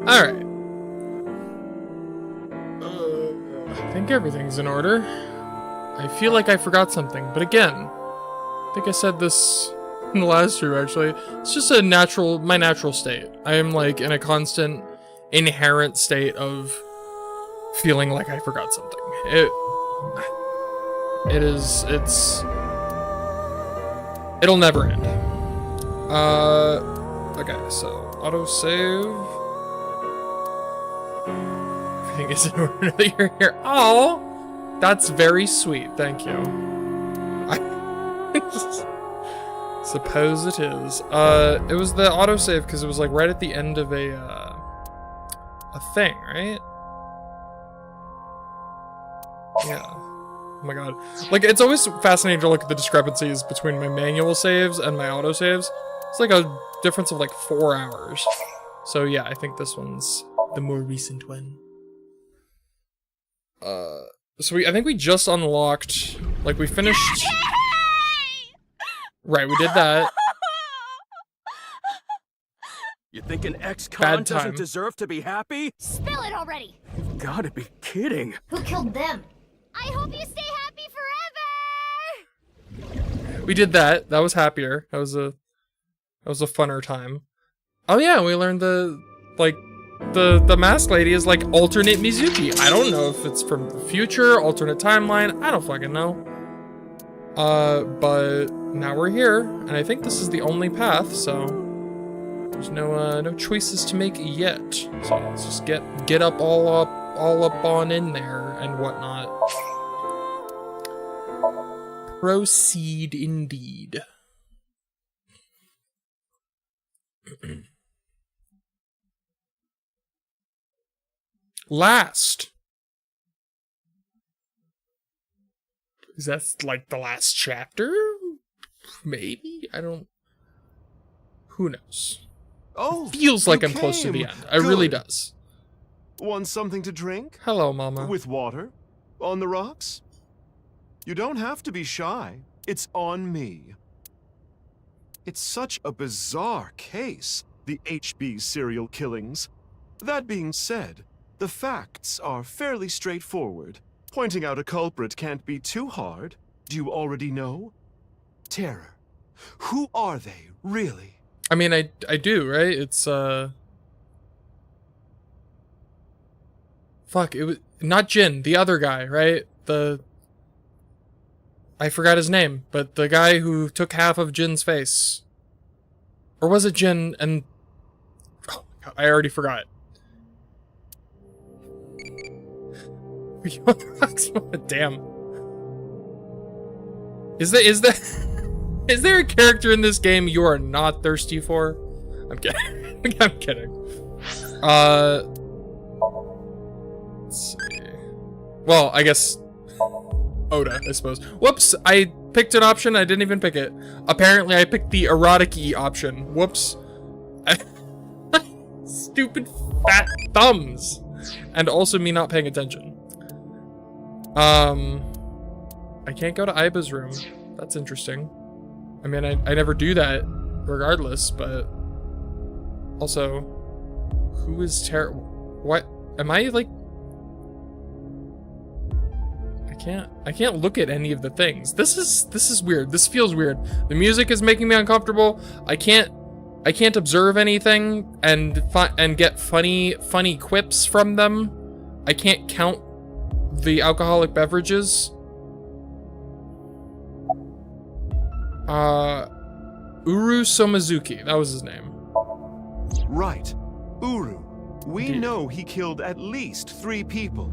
Alright. I think everything's in order. I feel like I forgot something, but again, I think I said this in the last stream actually. It's just my natural state. I am like in a constant, inherent state of feeling like I forgot something. It'll never end. Okay, so autosave. Everything is in order that you're here. Oh, that's very sweet. Thank you. Suppose it is. It was the autosave because it was like right at the end of a thing, right? Yeah. Oh my god. Like, it's always fascinating to look at the discrepancies between my manual saves and my autosaves. It's like a difference of like 4 hours. So yeah, I think this one's the more recent one. So I think we just unlocked, like we finished. Right, we did that. You think an ex-con doesn't deserve to be happy? Spill it already! You've gotta be kidding. Who killed them? I hope you stay happy forever! We did that. That was happier. That was a funner time. Oh yeah, we learned the mask lady is like alternate Mizuki. I don't know if it's from the future, alternate timeline. I don't fucking know. But now we're here, and I think this is the only path, so there's no choices to make yet. So let's just get up all up on in there and whatnot. Proceed indeed. Last. Is that like the last chapter? Maybe? I don't... Who knows? Oh, it feels like I'm close to the end. It really does. Want something to drink? Hello, Mama. With water? On the rocks? You don't have to be shy. It's on me. It's such a bizarre case, the HB serial killings. That being said, the facts are fairly straightforward. Pointing out a culprit can't be too hard. Do you already know? Terror. Who are they, really? I mean, I do, right? It's, Fuck, it was... Not Jin, the other guy, right? I forgot his name, but the guy who took half of Jin's face. Or was it Jin and... Oh my god, I already forgot. Damn. Is there a character in this game you are not thirsty for? I'm kidding. I'm kidding. Let's see. Well, I guess Oda, I suppose. Whoops, I picked an option, I didn't even pick it. Apparently I picked the erotic-y option. Whoops. Stupid fat thumbs. And also me not paying attention. I can't go to Aiba's room. That's interesting. I mean, I never do that regardless, but also, who is what? Am I like, I can't look at any of the things. This is weird. This feels weird. The music is making me uncomfortable. I can't observe anything and get funny quips from them. I can't count the alcoholic beverages. Uru Somizuki, that was his name. Right. Uru. We know he killed at least 3 people.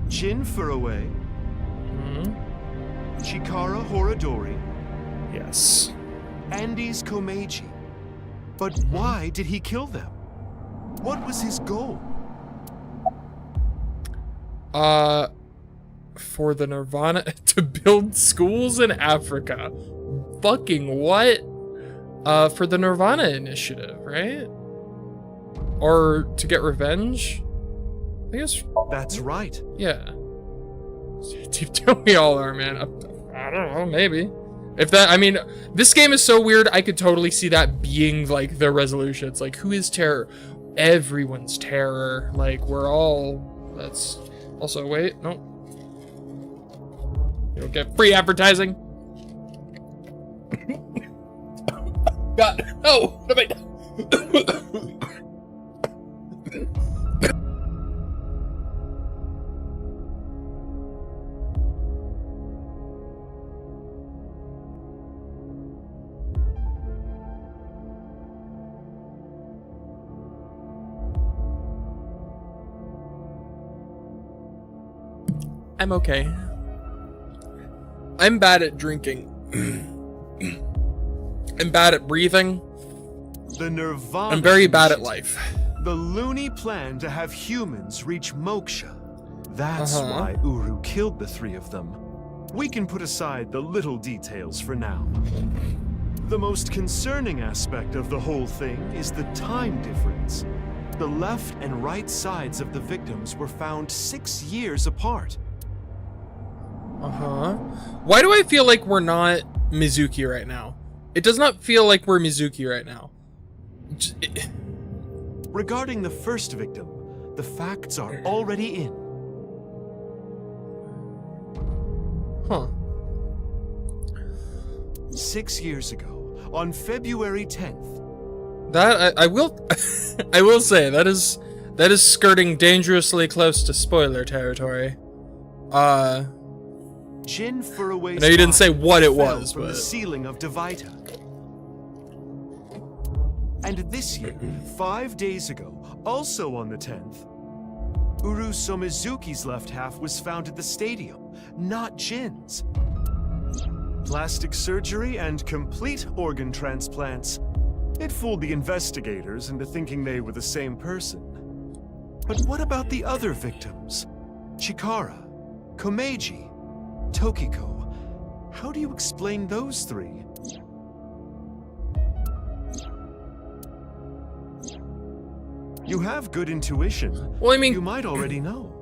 Jin Furue, Chikara Horadori, Yes. Andes Komeiji. But why did he kill them? What was his goal? For the Nirvana to build schools in Africa. Fucking what? For the Nirvana initiative, right? Or to get revenge? I guess. That's right. Yeah. Deep down we all are, man. I don't know, maybe. If that, I mean, this game is so weird, I could totally see that being, like, the resolution. It's like, who is terror? Everyone's terror. Like, we're all, that's, also, wait, no. You don't get free advertising. God, no, what am I I'm okay. I'm bad at drinking. I'm bad at breathing. The Nirvana. I'm very bad at life. The loony plan to have humans reach moksha. That's why Uru killed the 3 of them. We can put aside the little details for now. The most concerning aspect of the whole thing is the time difference. The left and right sides of the victims were found 6 years apart. Why do I feel like we're not Mizuki right now? It does not feel like we're Mizuki right now. Regarding the first victim, the facts are already in. Huh. 6 years ago, on February 10th. That I will I will say that is skirting dangerously close to spoiler territory. Jin Furue's I know you didn't say what it fell was, from but the ceiling of Devita. And this year, 5 days ago, also on the 10th, Uru Somizuki's left half was found at the stadium, not Jin's. Plastic surgery and complete organ transplants. It fooled the investigators into thinking they were the same person. But what about the other victims? Chikara, Komeiji, Tokiko. How do you explain those 3? You have good intuition. well, I mean, You might already know.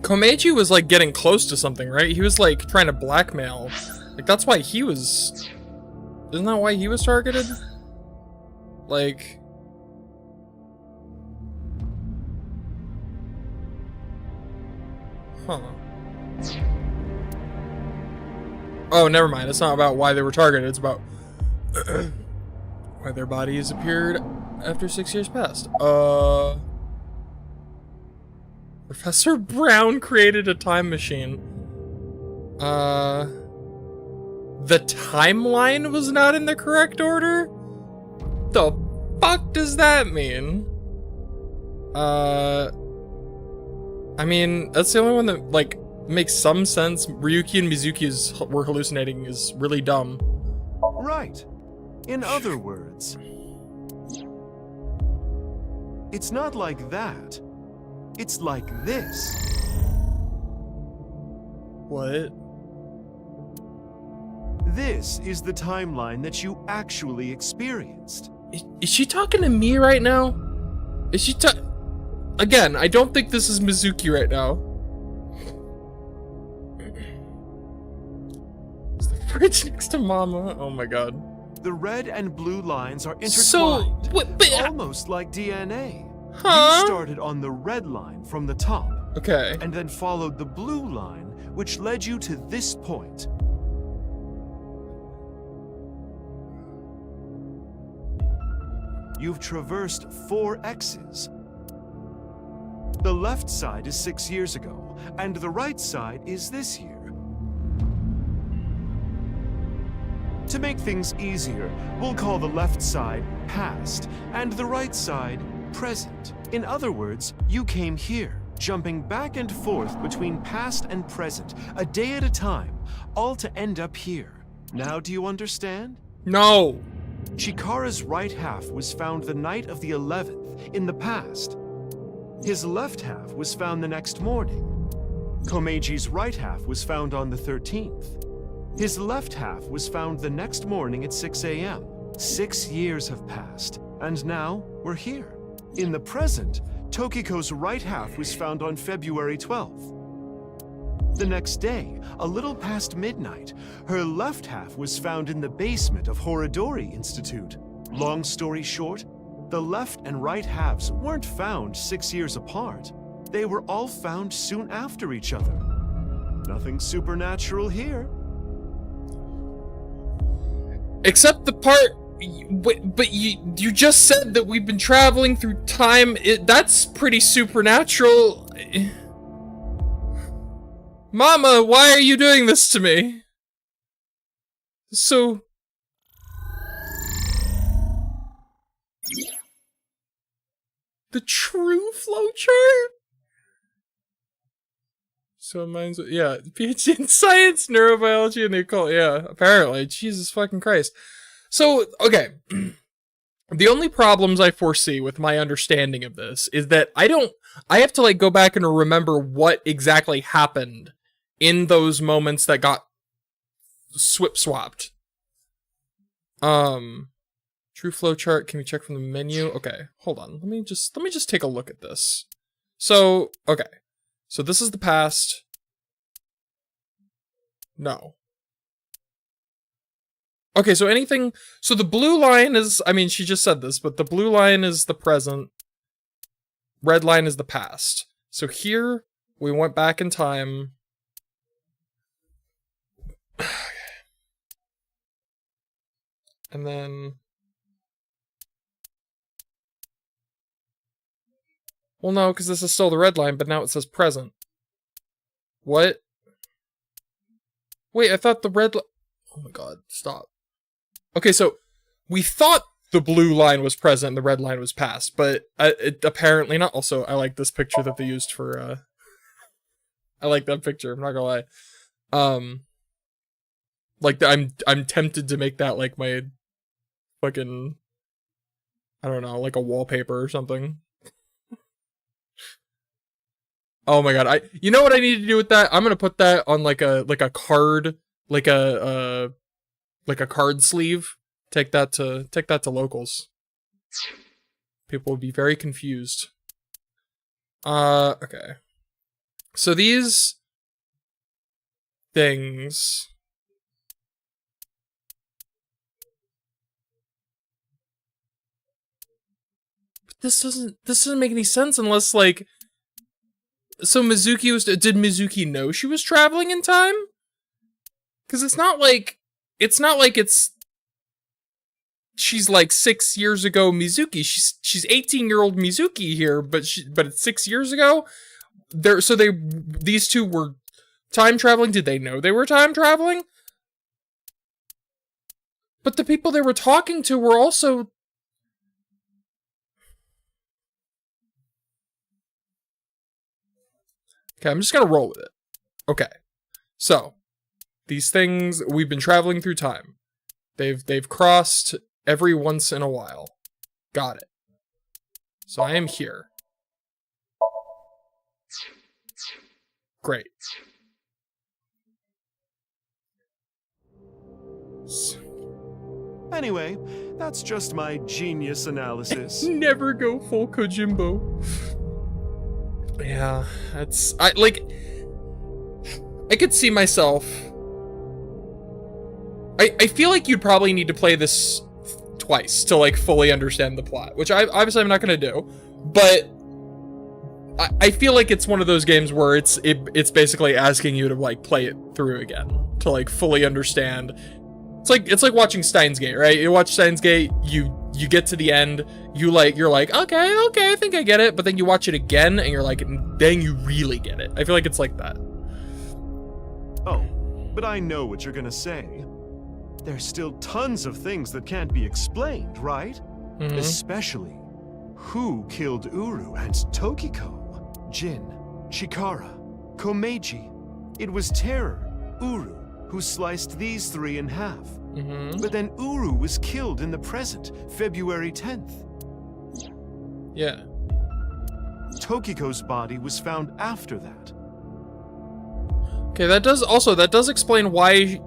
Komeiji was like getting close to something, right? He was like trying to blackmail. Like that's why he was. Isn't that why he was targeted? Like. Huh. Oh, never mind. It's not about why they were targeted. It's about why their bodies appeared after 6 years passed. Professor Brown created a time machine. The timeline was not in the correct order? The fuck does that mean? I mean, that's the only one that, like, makes some sense. Ryuki and Mizuki were hallucinating is really dumb. Right. In other words, it's not like that. It's like this. What? This is the timeline that you actually experienced. Is she talking to me right now? Is she Again, I don't think this is Mizuki right now. bridge next to Mama. Oh my god. The red and blue lines are intertwined, So, what, but, almost like DNA. huh? You started on the red line from the top, Okay. and then followed the blue line, which led you to this point. You've traversed 4 X's. The left side is 6 years ago, and the right side is this year. To make things easier, we'll call the left side past, and the right side present. In other words, you came here, jumping back and forth between past and present, a day at a time, all to end up here. Now do you understand? No. Chikara's right half was found the night of the 11th, in the past. His left half was found the next morning. Komeji's right half was found on the 13th. His left half was found the next morning at 6 a.m. 6 years have passed, and now we're here. In the present, Tokiko's right half was found on February 12th. The next day, a little past midnight, her left half was found in the basement of Horodori Institute. Long story short, the left and right halves weren't found 6 years apart. They were all found soon after each other. Nothing supernatural here. Except the part, but you just said that we've been traveling through time. That's pretty supernatural. Mama, why are you doing this to me? So... The true flowchart? So mine's, yeah, PhD in science, neurobiology, and the occult, yeah, apparently. Jesus fucking Christ. So, okay. The only problems I foresee with my understanding of this is that I have to, like, go back and remember what exactly happened in those moments that got swapped. True flowchart, can we check from the menu? Okay, hold on. Let me just take a look at this. So, okay. So this is the past. No. Okay, so anything, so the blue line is, I mean, she just said this, but the blue line is the present. Red line is the past. So here, we went back in time. And then... Well, no, because this is still the red line, but now it says present. What? Wait, I thought the red line... Oh my god, stop. Okay, so we thought the blue line was present and the red line was past, but it apparently not. Also, I like this picture that they used for, I like that picture, I'm not gonna lie. Like, I'm tempted to make that, like, my fucking... I don't know, like a wallpaper or something. Oh my god, you know what I need to do with that? I'm gonna put that on like a card, like a card sleeve. Take that to locals. People would be very confused. Okay. So these things, this doesn't make any sense unless, like, so Mizuki did Mizuki know she was traveling in time? Because it's not like she's like 6 years ago Mizuki. She's 18-year-old Mizuki here, but it's 6 years ago. These two were time traveling. Did they know they were time traveling? But the people they were talking to were also... Okay, I'm just gonna roll with it. Okay. So, these things, we've been traveling through time. They've crossed every once in a while. Got it. So I am here. Great. Anyway, that's just my genius analysis. Never go full Kojimbo. Yeah, I could see myself I feel like you'd probably need to play this twice to like fully understand the plot, which obviously I'm not gonna do, but I feel like it's one of those games where it's basically asking you to like play it through again to like fully understand. It's like watching Steins Gate, right? You watch Steins Gate, you get to the end, you're like, okay, I think I get it, but then you watch it again and you're like, then you really get it. I feel like it's like that. Oh, but I know what you're gonna say. There's still tons of things that can't be explained, right? Mm-hmm. Especially, who killed Uru and Tokiko? Jin, Chikara, Komeiji. It was Terror, Uru, who sliced these three in half. Mm-hmm. But then Uru was killed in the present, February 10th. Yeah. Tokiko's body was found after that. Okay, that does explain why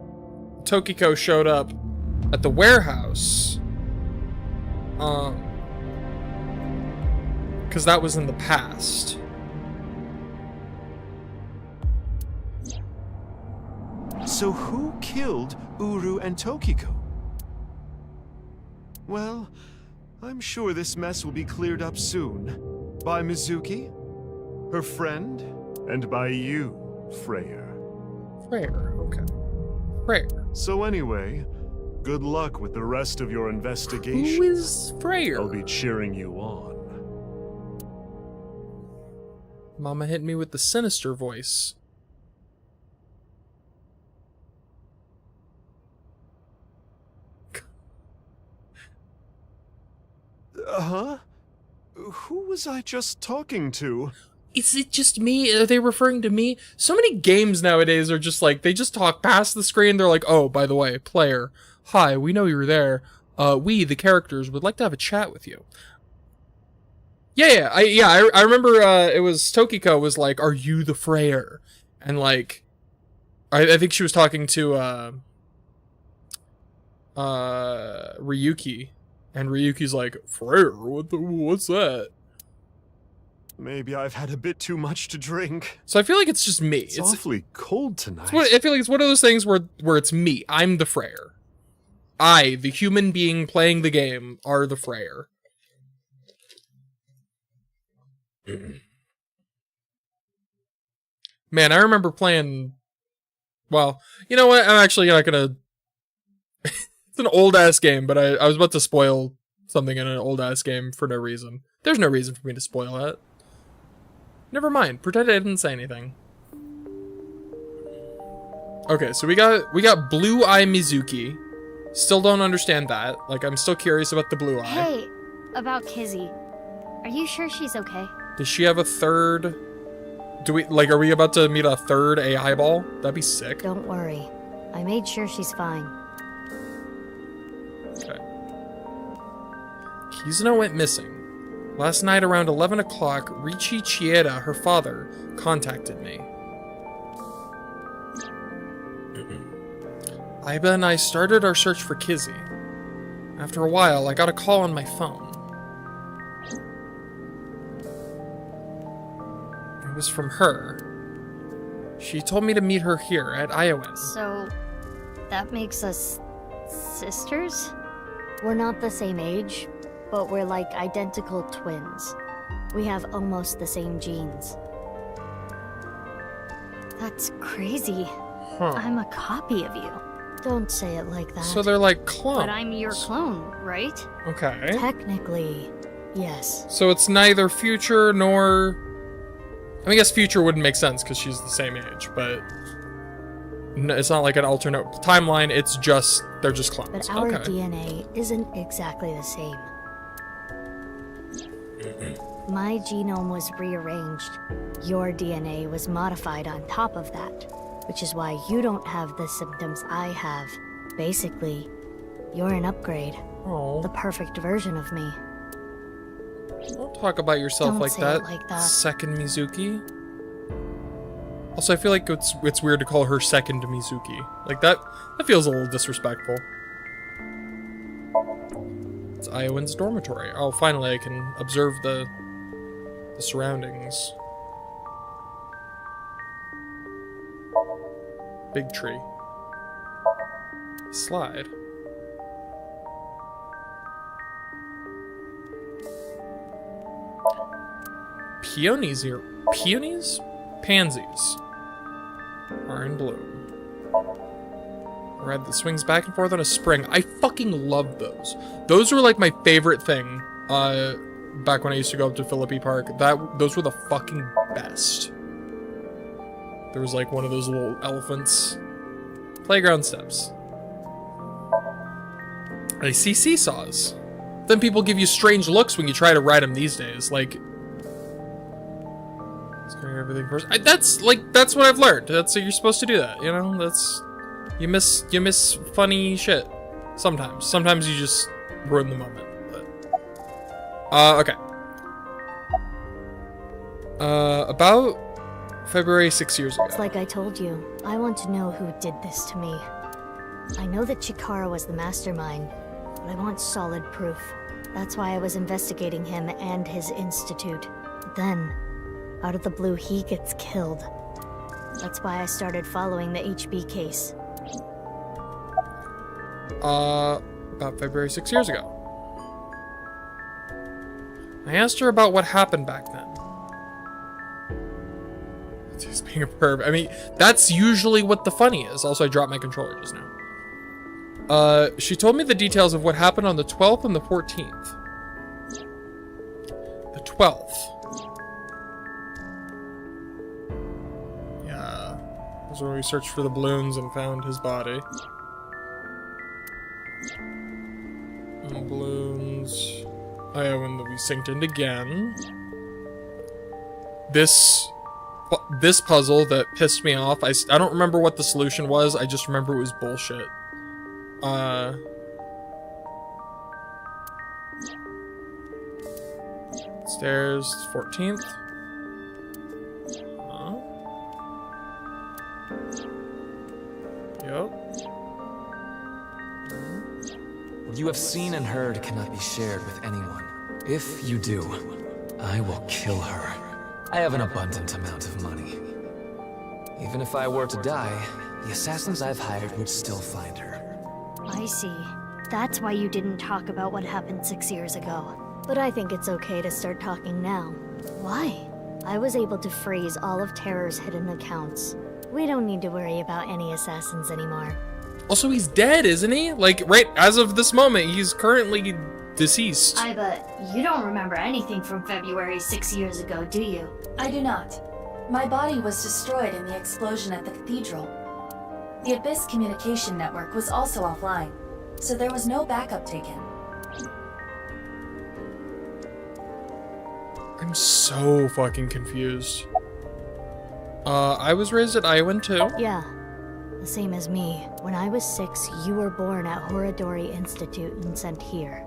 Tokiko showed up at the warehouse. Because that was in the past. So who killed Uru and Tokiko? Well, I'm sure this mess will be cleared up soon. By Mizuki, her friend, and by you, Freyr. Freyr, okay. Freyr. So anyway, good luck with the rest of your investigation. Who is Freyr? I'll be cheering you on. Mama hit me with the sinister voice. Huh? Who was I just talking to? Is it just me? Are they referring to me? So many games nowadays are just like, they just talk past the screen. They're like, oh, by the way, player, hi, we know you were there. We, the characters, would like to have a chat with you. I remember it was Tokiko was like, are you the Freyr? And like, I think she was talking to Ryuki. And Ryuki's like, Freyr? What's that? Maybe I've had a bit too much to drink. So I feel like it's just me. It's awfully cold tonight. I feel like it's one of those things where it's me. I'm the Freyr. I, the human being playing the game, are the Freyr. Man, I remember playing... Well, you know what? I'm actually not gonna... It's an old-ass game, but I was about to spoil something in an old-ass game for no reason. There's no reason for me to spoil that. Never mind. Pretend I didn't say anything. Okay, so we got Blue Eye Mizuki. Still don't understand that. Like, I'm still curious about the blue eye. Hey, about Kizzy. Are you sure she's okay? Does she have a third... are we about to meet a third AI ball? That'd be sick. Don't worry. I made sure she's fine. Okay. Kizuna went missing. Last night around 11 o'clock, Richi Chieda, her father, contacted me. Aiba and I started our search for Kizzy. After a while, I got a call on my phone. It was from her. She told me to meet her here at Iowan. So, that makes us sisters? We're not the same age, but we're like identical twins. We have almost the same genes. That's crazy. Huh. I'm a copy of you. Don't say it like that. So they're like clones. But I'm your clone, right? Okay. Technically, yes. So it's neither future nor... I mean, I guess future wouldn't make sense because she's the same age, but... No, it's not like an alternate timeline, it's just... They're just clones. But our okay. DNA isn't exactly the same. My genome was rearranged. Your DNA was modified on top of that, which is why you don't have the symptoms I have. Basically, you're an upgrade. Oh. The perfect version of me. Don't talk about yourself Don't like say that, it like that. second Mizuki. Also, I feel like it's weird to call her second Mizuki. Like, that feels a little disrespectful. It's Iowan's dormitory. Oh, finally I can observe the surroundings. Big tree. Slide. Peonies here. Peonies? Pansies are in bloom. A red that swings back and forth on a spring. I fucking love those. Those were like my favorite thing. Back when I used to go up to Philippi Park. Those were the fucking best. There was like one of those little elephants. Playground steps. I see seesaws. Then people give you strange looks when you try to ride them these days. Like, scaring everything first. That's what I've learned. That's you're supposed to do that. You know, that's you miss funny shit sometimes. Sometimes you just ruin the moment. But okay. About February 6 years ago. It's like I told you. I want to know who did this to me. I know that Chikara was the mastermind, but I want solid proof. That's why I was investigating him and his institute. Then, out of the blue, he gets killed. That's why I started following the HB case. About February 6 years ago. I asked her about what happened back then. She's being a perv. I mean, that's usually what the funny is. Also, I dropped my controller just now. She told me the details of what happened on the 12th and the 14th. The 12th. Yeah. That's where we searched for the balloons and found his body. And balloons. Oh yeah, when we synced in again. This puzzle that pissed me off, I don't remember what the solution was, I just remember it was bullshit. Stairs, 14th. Yep. What you have seen and heard cannot be shared with anyone. If you do, I will kill her. I have an abundant amount of money. Even if I were to die, the assassins I've hired would still find her. I see. That's why you didn't talk about what happened 6 years ago. But I think it's okay to start talking now. Why? I was able to freeze all of Terror's hidden accounts. We don't need to worry about any assassins anymore. Also, he's dead, isn't he? Like, right as of this moment, he's currently deceased. I bet you don't remember anything from February 6 years ago, do you? I do not. My body was destroyed in the explosion at the cathedral. The Abyss communication network was also offline, so there was no backup taken. I'm so fucking confused. I was raised at Iowan too. Yeah, the same as me. When I was 6, you were born at Horadori Institute and sent here.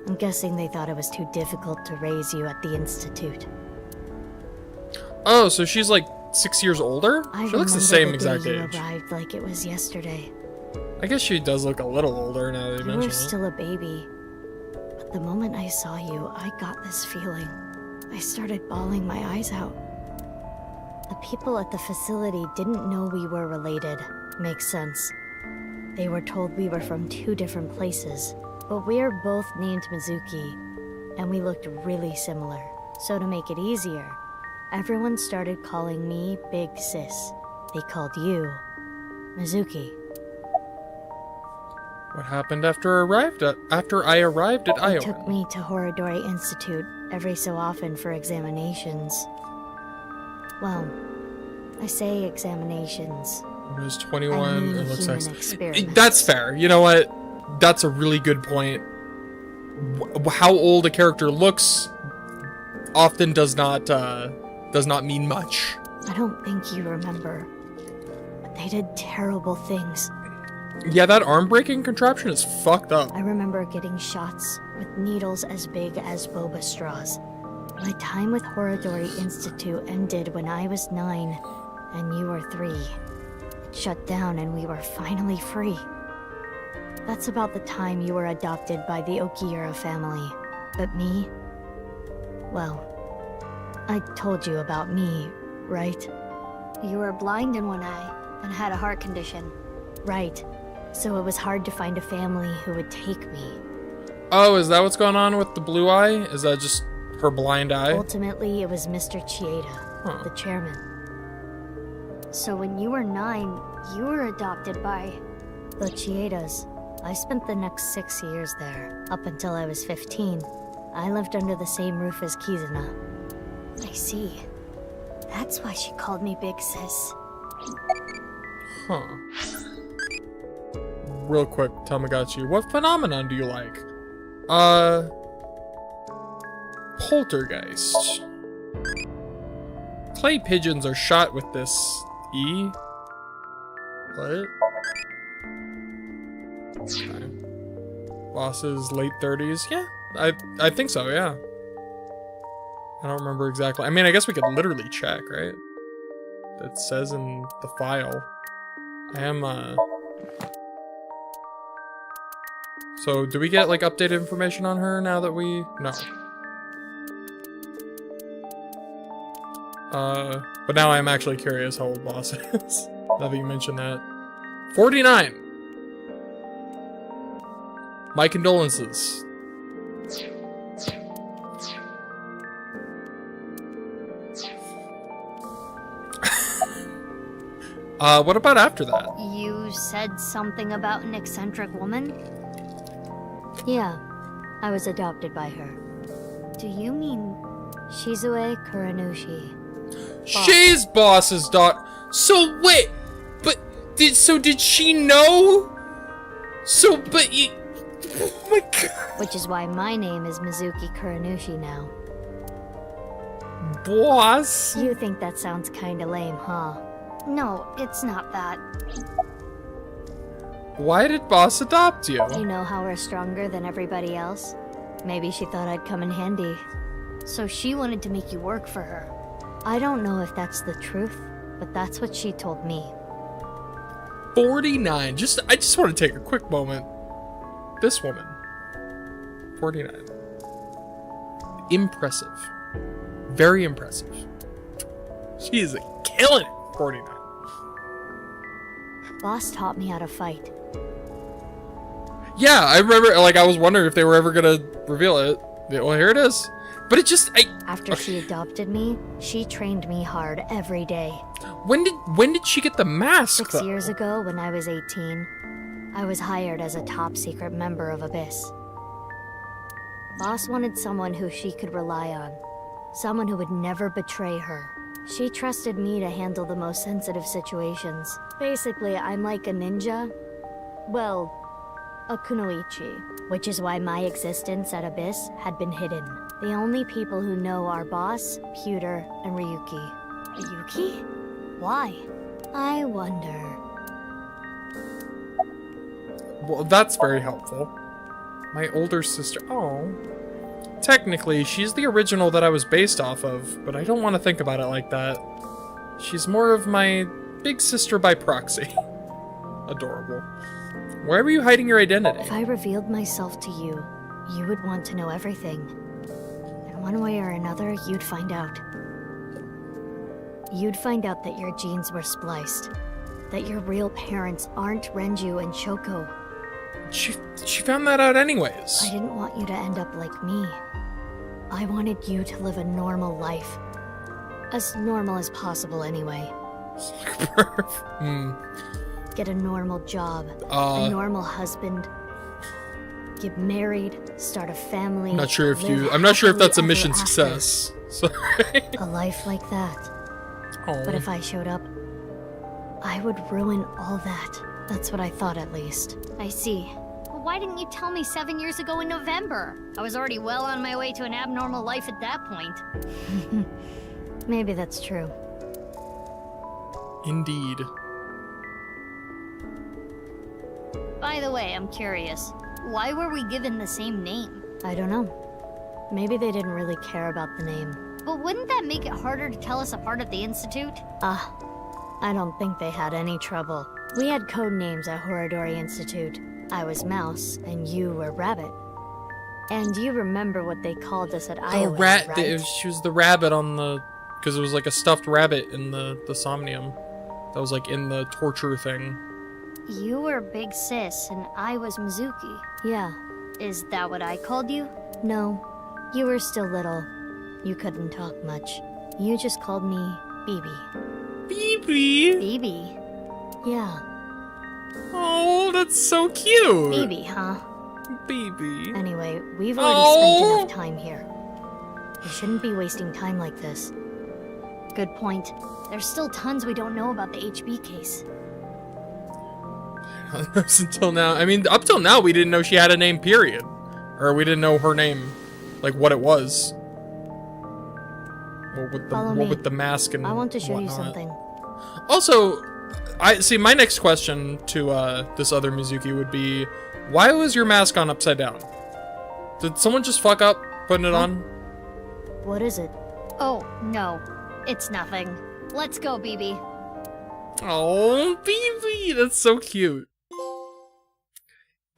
I'm guessing they thought it was too difficult to raise you at the Institute. Oh, so she's like 6 years older? She looks the same exact age. You arrived like it was yesterday. I guess she does look a little older now that you mention it. You were still a baby. But the moment I saw you, I got this feeling. I started bawling my eyes out. The people at the facility didn't know we were related. Makes sense. They were told we were from 2 different places. But we're both named Mizuki, and we looked really similar. So to make it easier, everyone started calling me Big Sis. They called you Mizuki. What happened after I arrived at They Iowa? took me to Horadori Institute every so often for examinations. Well, I say examinations. When I was 21, it looks like... experiments. That's fair. You know what? That's a really good point. How old a character looks often does not mean much. I don't think you remember, but they did terrible things. Yeah, that arm-breaking contraption is fucked up. I remember getting shots with needles as big as boba straws. My time with Horadori Institute ended when I was 9, and you were 3. It shut down and we were finally free. That's about the time you were adopted by the Okiura family. But me? Well, I told you about me, right? You were blind in one eye, and had a heart condition. Right. So it was hard to find a family who would take me. Oh, is that what's going on with the blue eye? Is that just her blind eye? Ultimately, it was Mr. Chieda, the chairman. So when you were 9, you were adopted by the Chiedas. I spent the next 6 years there, up until I was 15. I lived under the same roof as Kizuna. I see. That's why she called me Big Sis. Huh. Real quick, Tamagotchi, what phenomenon do you like? Poltergeist. Clay pigeons are shot with this E. What? Okay. Boss's late 30s? Yeah, I think so, yeah. I don't remember exactly. I mean, I guess we could literally check, right? It says in the file. I am, So, do we get, like, updated information on her now that we... No. But now I'm actually curious how old Boss is. Now that you mentioned that. 49! My condolences. What about after that? You said something about an eccentric woman? Yeah, I was adopted by her. Do you mean Shizue Kuranushi? She's Boss's daughter. So wait, did she know? But you... Oh my god. Which is why my name is Mizuki Kuranushi now. Boss? You think that sounds kinda lame, huh? No, it's not that. Why did Boss adopt you? You know how we're stronger than everybody else? Maybe she thought I'd come in handy. So she wanted to make you work for her. I don't know if that's the truth, but that's what she told me. 49. I just want to take a quick moment. This woman. 49. Impressive. Very impressive. She is killing it. 49. Boss taught me how to fight. Yeah, I remember, like, I was wondering if they were ever gonna reveal it. Well, here it is. But it just, After she adopted me, she trained me hard every day. When did she get the mask? 6 years ago, when I was 18, I was hired as a top secret member of Abyss. Boss wanted someone who she could rely on. Someone who would never betray her. She trusted me to handle the most sensitive situations. Basically, I'm like a ninja. Well, a kunoichi, which is why my existence at Abyss had been hidden. The only people who know are Boss, Pewter, and Ryuki. Ryuki? Why? I wonder. Well, that's very helpful. My older sister. Oh. Technically, she's the original that I was based off of, but I don't want to think about it like that. She's more of my big sister by proxy. Adorable. Why were you hiding your identity? If I revealed myself to you, you would want to know everything. In one way or another, you'd find out. You'd find out that your genes were spliced. That your real parents aren't Renju and Shoko. She found that out anyways. I didn't want you to end up like me. I wanted you to live a normal life. As normal as possible, anyway. Get a normal job, a normal husband, get married, start a family. I'm not sure if that's a mission success. Sorry. A life like that. Oh. But if I showed up, I would ruin all that. That's what I thought, at least. I see. Well, why didn't you tell me 7 years ago in November? I was already well on my way to an abnormal life at that point. Maybe that's true. Indeed. By the way, I'm curious. Why were we given the same name? I don't know. Maybe they didn't really care about the name. But wouldn't that make it harder to tell us apart at the Institute? I don't think they had any trouble. We had code names at Horadori Institute. I was Mouse, and you were Rabbit. And you remember what they called us at Iowa, right? She was the rabbit on the... Because it was like a stuffed rabbit in the Somnium. That was like in the torture thing. You were Big Sis, and I was Mizuki. Yeah. Is that what I called you? No. You were still little. You couldn't talk much. You just called me BB. BB? BB? Yeah. Oh, that's so cute. BB, huh? BB. Anyway, we've already spent enough time here. We shouldn't be wasting time like this. Good point. There's still tons we don't know about the HB case. Until now. I mean, up till now, we didn't know she had a name, period. Or we didn't know her name. Like, what it was. What with the mask and I want to show whatnot. you something. Also, my next question to this other Mizuki would be, why was your mask on upside down? Did someone just fuck up putting it on? What is it? Oh, no. It's nothing. Let's go, BB. Oh, BB! That's so cute.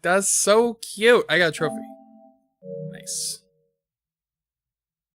That's so cute. I got a trophy. Nice.